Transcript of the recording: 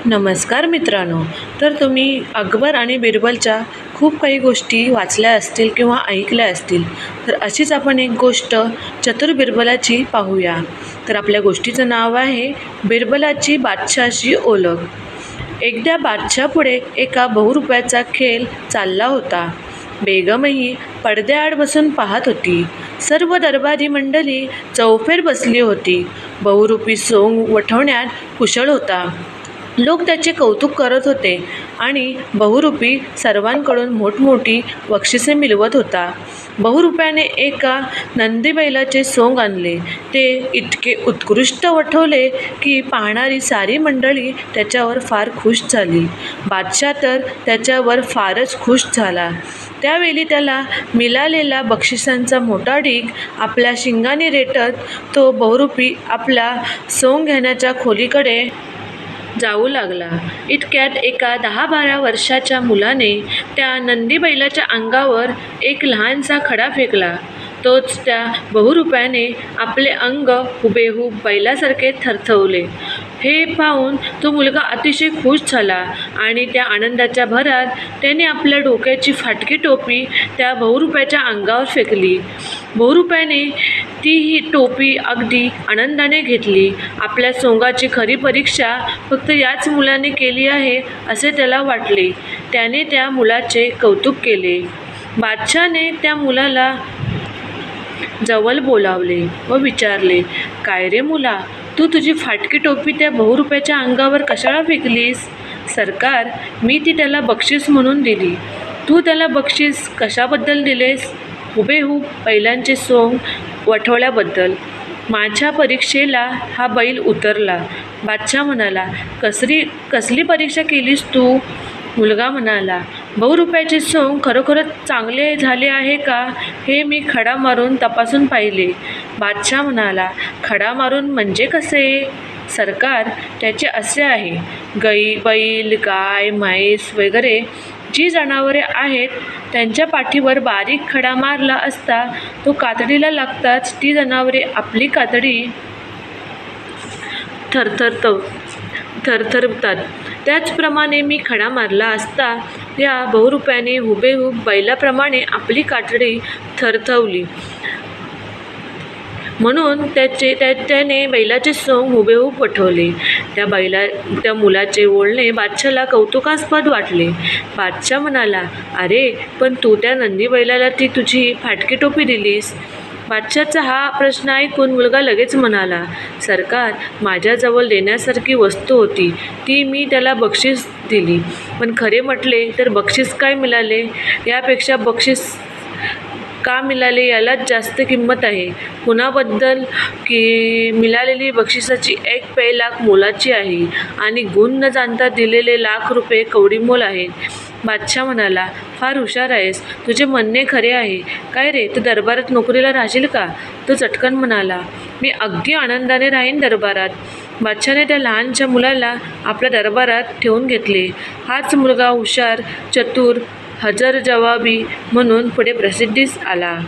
नमस्कार मित्रांनो. तर तुम्ही अकबर आणि बिरबलच्या खूप काही गोष्टी वाचल्या असतील किंवा ऐकल्या असतील. तर अशीच आपण एक गोष्ट चतुर बिरबलाची पाहूया. तर आपल्या गोष्टीचं नाव आहे बिरबलाची बादशाहाशी ओळख. एकदा बादशाहापुढे एका बहुरुपाचा खेळ चालला होता. बेगमही पडद्याआड बसून पाहत होती. सर्व दरबारी मंडळी चौफेर बसली होती. बहुरूपी सोंग वठवण्यात कुशल होता. लोक त्याचे कौतुक करत होते आणि बहुरूपी सर्वांकडून मोठमोठी बक्षिसे मिळवत होता. बहुरूप्याने एका नंदी बैलाचे सोंग आणले. ते इतके उत्कृष्ट वठवले की पाहणारी सारी मंडळी त्याच्यावर फार खुश झाली. बादशाह तर त्याच्यावर फारच खुश झाला. त्यावेळी त्याला मिळालेला बक्षिसांचा मोठा ढीग आपल्या शिंगाने रेटत तो बहुरूपी आपला सोंग घेण्याच्या खोलीकडे जाऊ लागला. इतक्यात एका 10-12 वर्षाच्या मुलाने त्या नंदी बैलाच्या अंगावर एक लहानसा खडा फेकला. तोच त्या बहुरूप्याने आपले अंग हुबेहूब बैलासारखे थरथरवले. हे पाहून तो मुलगा अतिशय खुश झाला आणि त्या आनंदाच्या भरात त्याने आपल्या डोक्याची फाटकी टोपी त्या बहुरूप्याच्या अंगावर फेकली. बहुरूप्याने ही टोपी अगदी आनंदाने घेतली. आपल्या सोंगाची खरी परीक्षा फक्त याच मुलाने केली आहे असे त्याला वाटले. त्याने त्या मुलाचे कौतुक केले. बादशाहाने त्या मुलाला जवळ बोलावले व विचारले, "काय रे मुला, तू तुझी फाटकी टोपी त्या बहुरूप्याच्या अंगावर कशाला फेकलीस?" "सरकार, मी ती त्याला बक्षीस म्हणून दिली." "तू त्याला बक्षीस कशाबद्दल दिलेस?" "हुबेहूब बैलांचे सोंग वठवल्याबद्दल." "माझ्या परीक्षेला हा बैल उतरला." बादशाह म्हणाला. कसली परीक्षा केलीस तू?" मुलगा म्हणाला, "बहुरूप्याचे सोंग खरोखरच चांगले झाले आहे का हे मी खडा मारून तपासून पाहिले." बादशाह म्हणाला, "खडा मारून म्हणजे कसे?" "सरकार, त्याचे असे आहे, बैल, गाय, म्हैस वगैरे जी जनावरे आहेत त्यांच्या पाठीवर बारीक खडा मारला असता तो कातडीला लागताच ती जनावरे आपली कातडी थरथरतात. त्याचप्रमाणे मी खडा मारला असता या बहुरूप्याने हुबेहूब बैलाप्रमाणे आपली कातडी थरथरवली. म्हणून त्याने बैलाचे सोंग हुबेहूब वठवले." त्या मुलाचे बोलणे बादशाहाला कौतुकास्पद वाटले. बादशाह म्हणाला, "अरे, पण तू त्या नंदी बैलाला ती तुझी फाटकी टोपी दिलीस." बादशाहाचा हा प्रश्न ऐकून मुलगा लगेच म्हणाला, "सरकार, माझ्याजवळ देण्यासारखी वस्तू होती ती मी त्याला बक्षीस दिली. पण खरे म्हटले तर बक्षीस काय मिळाले यापेक्षा बक्षीस का मिळाले यालाच जास्त किंमत आहे. गुणाबद्दल मिळालेली बक्षिसाची एक पैलाख मोलाची आहे आणि गुण न जाणता दिलेले लाख रुपये कवडीमोल आहेत." बादशाह म्हणाला, "फार हुशार आहेस. तुझे म्हणणे खरे आहे. काय रे, तू दरबारात नोकरीला राहशील का?" तो चटकन म्हणाला, "मी अगदी आनंदाने राहीन दरबारात." बादशाहाने त्या लहानशा मुलाला आपल्या दरबारात ठेवून घेतले. हाच मुलगा हुशार, चतुर, हजरजबाबी म्हणून पुढे प्रसिद्धीस आला.